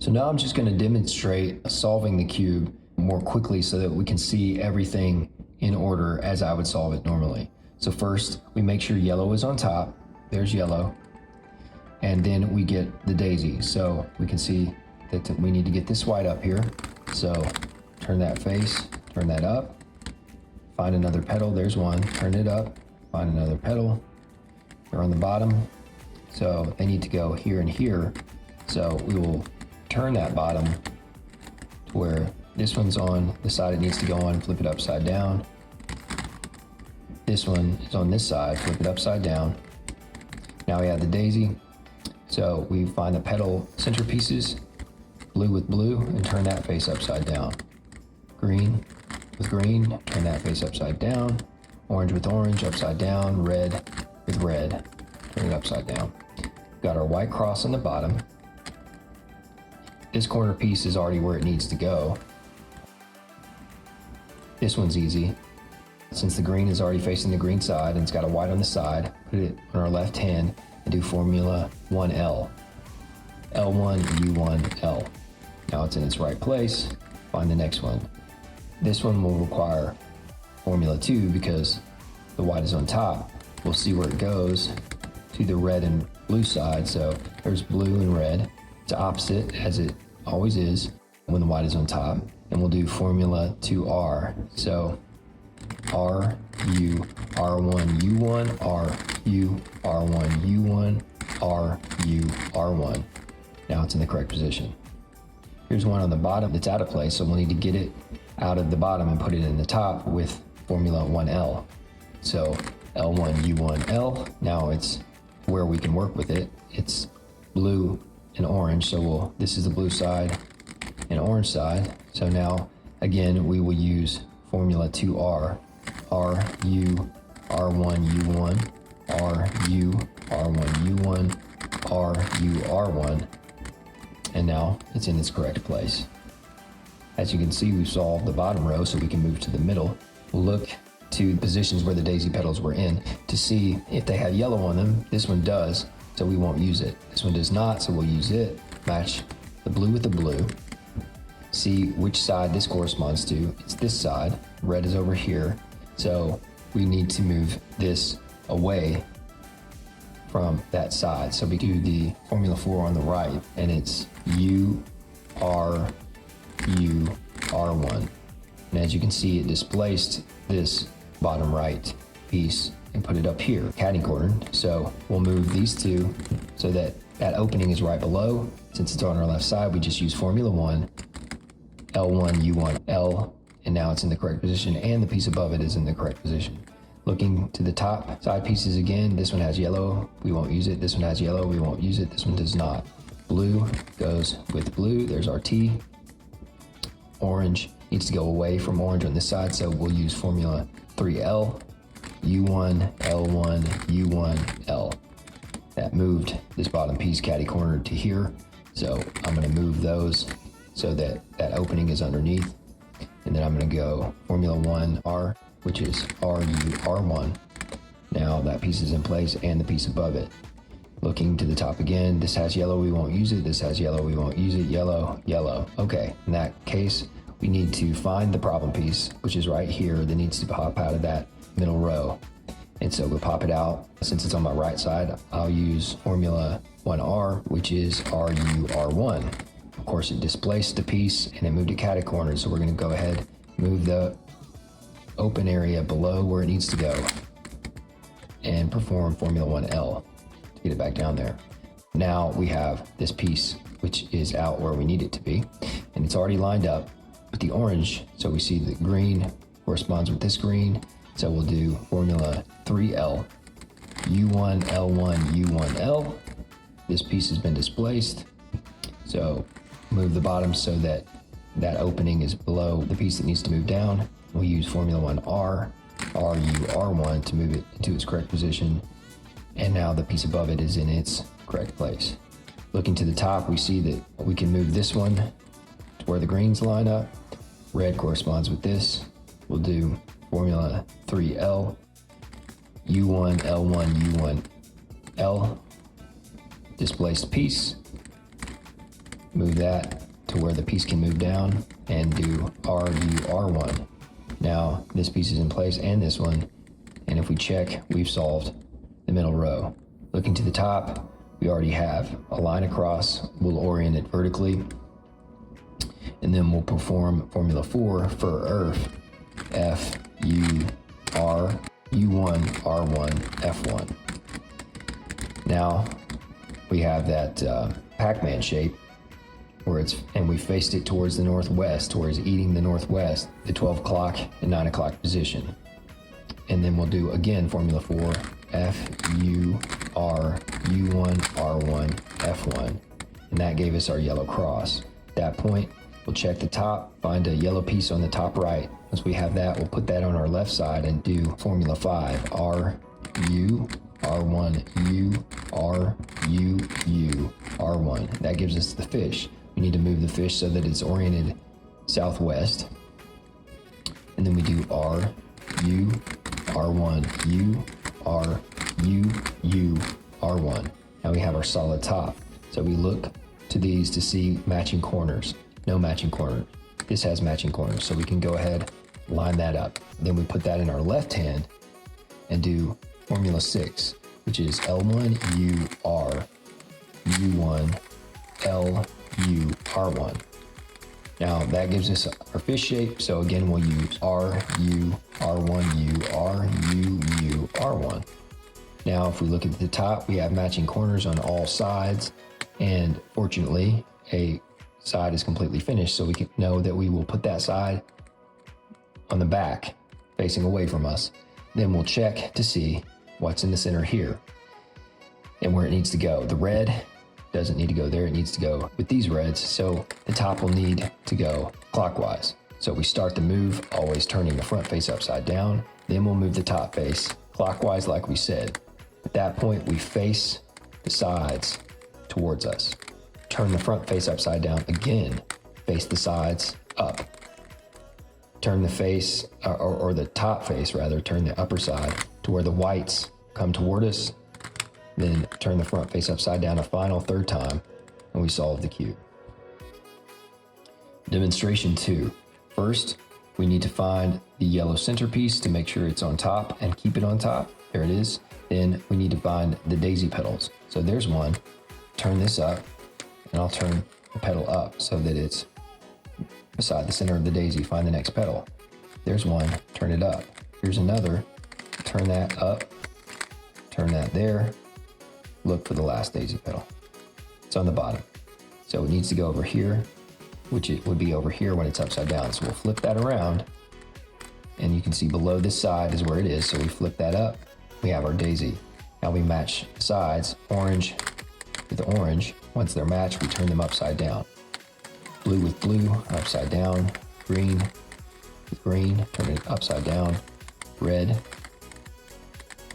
So now I'm just going to demonstrate solving the cube more quickly so that we can see everything in order as I would solve it normally. So first, we make sure yellow is on top. There's yellow. And then we get the daisy. So we can see that we need to get this white up here. So turn that face, turn that up, find another petal. There's one. Turn it up, find another petal. They're on the bottom. So they need to go here and here. So we will turn that bottom to where this one's on the side it needs to go on, flip it upside down. This one is on this side, flip it upside down. Now we have the daisy. So we find the petal centerpieces, blue with blue, and turn that face upside down. Green with green, turn that face upside down. Orange with orange, upside down. Red with red, turn it upside down. Got our white cross on the bottom. This corner piece is already where it needs to go. This one's easy. Since the green is already facing the green side and it's got a white on the side, put it on our left hand and do formula 1L. L1, U1, L. Now it's in its right place. Find the next one. This one will require formula 2 because the white is on top. We'll see where it goes to the red and blue side. So there's blue and red. It's opposite as it always is when the white is on top. And we'll do formula 2R. So R, U, R1, U1, R, U, R1, U1, R, U, R1. Now it's in the correct position. Here's one on the bottom that's out of place, so we'll need to get it out of the bottom and put it in the top with formula 1L. So L1, U1, L. Now it's where we can work with it. It's blue and orange, so this is the blue side and orange side. So now, again, we will use formula 2R. R, U, R1, U1, R, U, R1, U1, R, U, R1. And now it's in its correct place. As you can see, we've solved the bottom row, so we can move to the middle. We'll look to the positions where the daisy petals were in to see if they have yellow on them. This one does, so we won't use it. This one does not, so we'll use it. Match the blue with the blue. See which side this corresponds to. It's this side. Red is over here. So we need to move this away from that side. So we do the formula 4 on the right, and it's U, R, U, R1. And as you can see, it displaced this bottom right piece and put it up here, catty-cornered. So we'll move these two so that that opening is right below. Since it's on our left side, we just use formula 1, L1, U1, L, and now it's in the correct position, and the piece above it is in the correct position. Looking to the top side pieces again, this one has yellow, we won't use it. This one has yellow, we won't use it. This one does not. Blue goes with blue, there's our T. Orange needs to go away from orange on this side, so we'll use formula 3L, U1, L1, U1, L. That moved this bottom piece catty-cornered to here, so I'm gonna move those so that that opening is underneath. And then I'm going to go formula 1R, which is RU, R1. Now that piece is in place and the piece above it. Looking to the top again, this has yellow, we won't use it. This has yellow, we won't use it. Yellow, yellow. Okay, in that case, we need to find the problem piece, which is right here, that needs to pop out of that middle row. And so we'll pop it out. Since it's on my right side, I'll use formula 1R, which is RU, R1. Of course, it displaced the piece and it moved it catty-cornered, so we're going to go ahead, move the open area below where it needs to go and perform formula 1L to get it back down there. Now we have this piece which is out where we need it to be, and it's already lined up with the orange, so we see the green corresponds with this green, so we'll do formula 3L, U1, L1, U1, L. This piece has been displaced, so move the bottom so that that opening is below the piece that needs to move down. We'll use formula 1R, RU, R1 to move it into its correct position. And now the piece above it is in its correct place. Looking to the top, we see that we can move this one to where the greens line up. Red corresponds with this. We'll do formula 3L, U1, L1, U1, L. Displaced piece. move that to where the piece can move down and do RU-R1. Now this piece is in place and this one, and if we check, we've solved the middle row. Looking to the top, we already have a line across. We'll orient it vertically, and then we'll perform Formula 4 for earth, F, U, R, U1, R1, F1. Now we have that Pac-Man shape where and we faced it towards the northwest, towards eating the northwest, the 12 o'clock and 9 o'clock position. And then we'll do again Formula 4, F, U, R, U1, R1, F1. And that gave us our yellow cross. At that point, we'll check the top, find a yellow piece on the top right. Once we have that, we'll put that on our left side and do Formula 5, R, U, R1, U, R, U, U, R1. That gives us the fish. We need to move the fish so that it's oriented southwest. And then we do R, U, R1, U, R, U, U, R1. Now we have our solid top. So we look to these to see matching corners. No matching corners. This has matching corners, so we can go ahead, line that up. Then we put that in our left hand and do Formula 6, which is L1, U, R, U1, L, U, R1. Now that gives us our fish shape, so again we'll use R, U, R1, U, R, U, U, R1. Now if we look at the top, we have matching corners on all sides, and fortunately a side is completely finished, so we can know that we will put that side on the back facing away from us. Then we'll check to see what's in the center here and where it needs to go. The red doesn't need to go there, it needs to go with these reds, so the top will need to go clockwise. So we start the move always turning the front face upside down, then we'll move the top face clockwise like we said. At that point we face the sides towards us. Turn the front face upside down again, face the sides up. Turn the face, or the top face rather, turn the upper side to where the whites come toward us, then turn the front face upside down a final third time, and we solve the cube. Demonstration 2. First, we need to find the yellow centerpiece to make sure it's on top and keep it on top. There it is. Then we need to find the daisy petals. So there's one. Turn this up, and I'll turn the petal up so that it's beside the center of the daisy. Find the next petal. There's one. Turn it up. Here's another. Turn that up. Turn that there. Look for the last daisy petal. It's on the bottom. So it needs to go over here, which it would be over here when it's upside down. So we'll flip that around, and you can see below this side is where it is. So we flip that up. We have our daisy. Now we match the sides, orange with orange. Once they're matched, we turn them upside down. Blue with blue, upside down. Green with green, turn it upside down. Red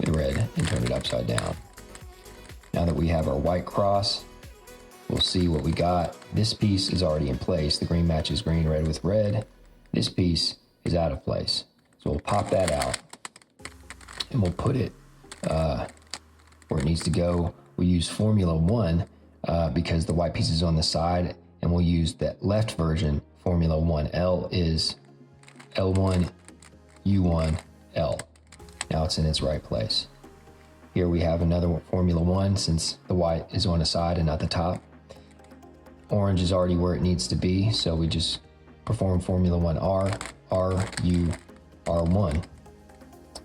with red, and turn it upside down. Now that we have our white cross, we'll see what we got. This piece is already in place. The green matches green, red with red. This piece is out of place. So we'll pop that out, and we'll put it where it needs to go. We'll use Formula 1 because the white piece is on the side, and we'll use that left version, Formula 1. L is L1, U1, L. Now it's in its right place. Here we have another Formula 1 since the white is on the side and not the top. Orange is already where it needs to be, so we just perform Formula 1 R, R, U, R1.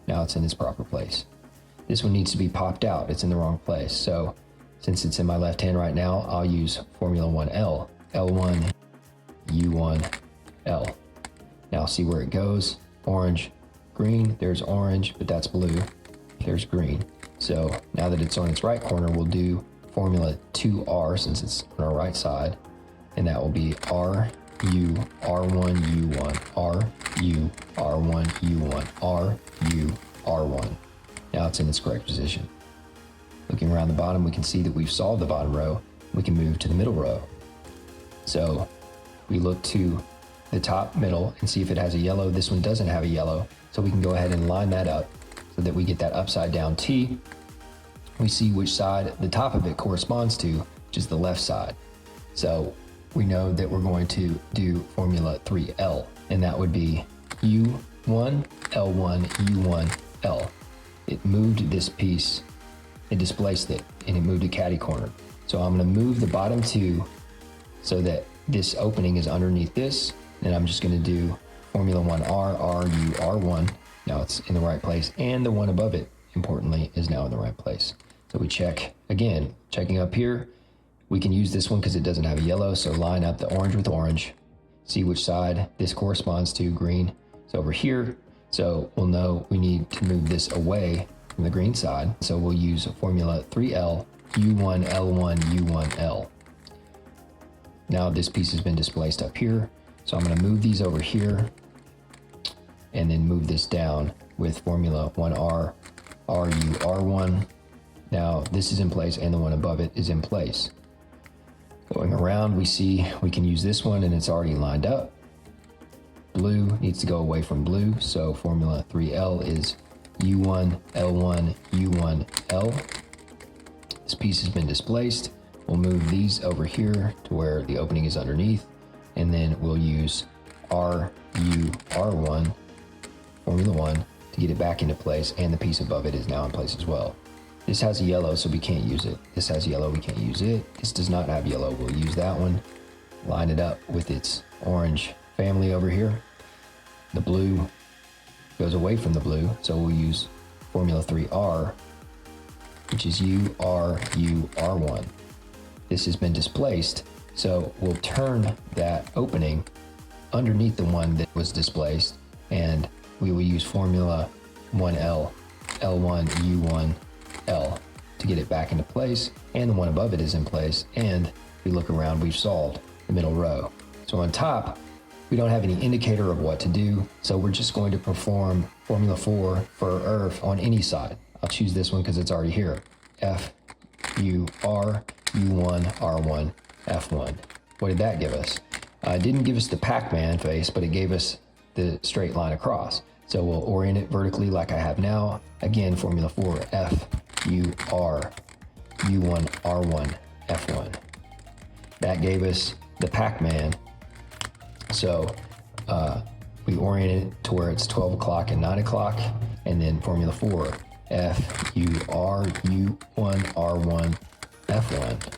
Now it's in its proper place. This one needs to be popped out. It's in the wrong place. So since it's in my left hand right now, I'll use Formula 1 L. L1, U1, L. Now see where it goes. Orange, green, there's orange, but that's blue. There's green. So now that it's on its right corner, we'll do Formula 2R since it's on our right side, and that will be R, U, R1, U1, R, U, R1, U1, R, U, R1. Now it's in its correct position. Looking around the bottom, we can see that we've solved the bottom row. We can move to the middle row. So we look to the top middle and see if it has a yellow. This one doesn't have a yellow, so we can go ahead and line that up so that we get that upside down T. We see which side the top of it corresponds to, which is the left side. So we know that we're going to do formula 3L, and that would be U1, L1, U1, L. It moved this piece, it displaced it, and it moved a catty corner. So I'm going to move the bottom two so that this opening is underneath this, and I'm just going to do formula 1R, R, U, R1. Now it's in the right place, and the one above it, importantly, is now in the right place. So we check again, checking up here. We can use this one because it doesn't have a yellow, so line up the orange with orange, see which side this corresponds to. Green is over here, so we'll know we need to move this away from the green side. So we'll use formula 3L, U1, L1, U1, L. Now this piece has been displaced up here, so I'm going to move these over here and then move this down with formula 1R, RU, R1. Now this is in place and the one above it is in place. Going around, we see we can use this one and it's already lined up. Blue needs to go away from blue, so formula 3L is U1, L1, U1, L. This piece has been displaced. We'll move these over here to where the opening is underneath, and then we'll use R, U, R1, formula 1, to get it back into place, and the piece above it is now in place as well. This has a yellow, so we can't use it. This has yellow, we can't use it. This does not have yellow, we'll use that one. Line it up with its orange family over here. The blue goes away from the blue, so we'll use formula 3R, which is U, R, U, R1. This has been displaced, so we'll turn that opening underneath the one that was displaced, and we will use formula 1L, L1, U1, L to get it back into place, and the one above it is in place, and if we look around, we've solved the middle row. So on top, we don't have any indicator of what to do, so we're just going to perform formula 4 for earth on any side. I'll choose this one because it's already here. F, U, R, U1, R1, F1. What did that give us? It didn't give us the Pac-Man face, but it gave us the straight line across. So we'll orient it vertically like I have now. Again, formula 4, F, U, R, U1, R1, F1. That gave us the Pac-Man. So we orient it to where it's 12 o'clock and 9 o'clock, and then formula 4, F, U, R, U1, R1, F1.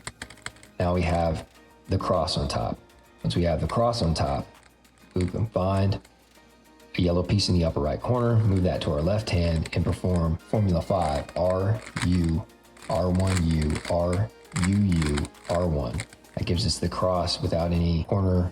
Now we have the cross on top. Once we have the cross on top, we can find a yellow piece in the upper right corner, move that to our left hand, and perform formula 5, R, U, R1, U, R, U, U, R1. That gives us the cross without any corner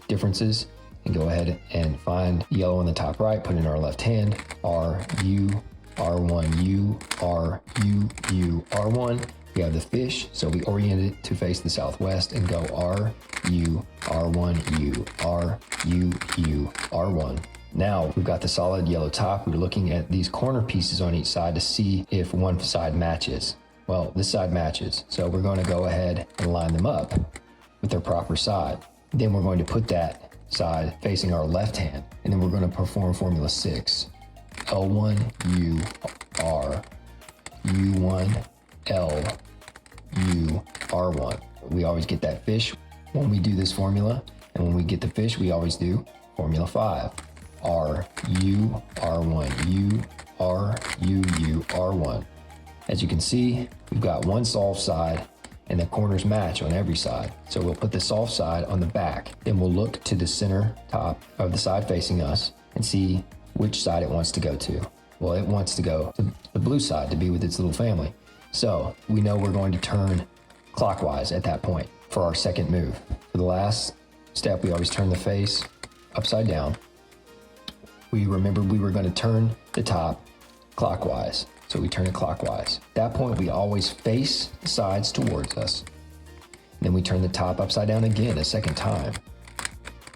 differences. And go ahead and find yellow on the top right, put it in our left hand, R, U, R1, U, R, U, U, R1. We have the fish, so we orient it to face the southwest and go R, U, R1, U, R, U, U, R1. Now we've got the solid yellow top. We're looking at these corner pieces on each side to see if one side matches. Well, this side matches, so we're going to go ahead and line them up with their proper side. Then we're going to put that side facing our left hand, and then we're going to perform formula 6. L1, U, R, U1, L, U, R1. We always get that fish when we do this formula, and when we get the fish, we always do formula 5. R, U, R1, U, R, U, U, R1. As you can see, we've got one solved side, and the corners match on every side. So we'll put the solved side on the back, then we'll look to the center top of the side facing us and see which side it wants to go to. Well, it wants to go to the blue side to be with its little family. So we know we're going to turn clockwise at that point for our second move. For the last step, we always turn the face upside down. We remembered we were going to turn the top clockwise, so we turn it clockwise. At that point, we always face the sides towards us. Then we turn the top upside down again a second time.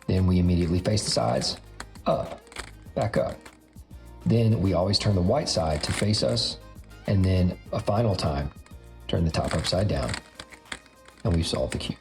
Then we immediately face the sides up, back up. Then we always turn the white side to face us, and then a final time, turn the top upside down, and we've solved the cube.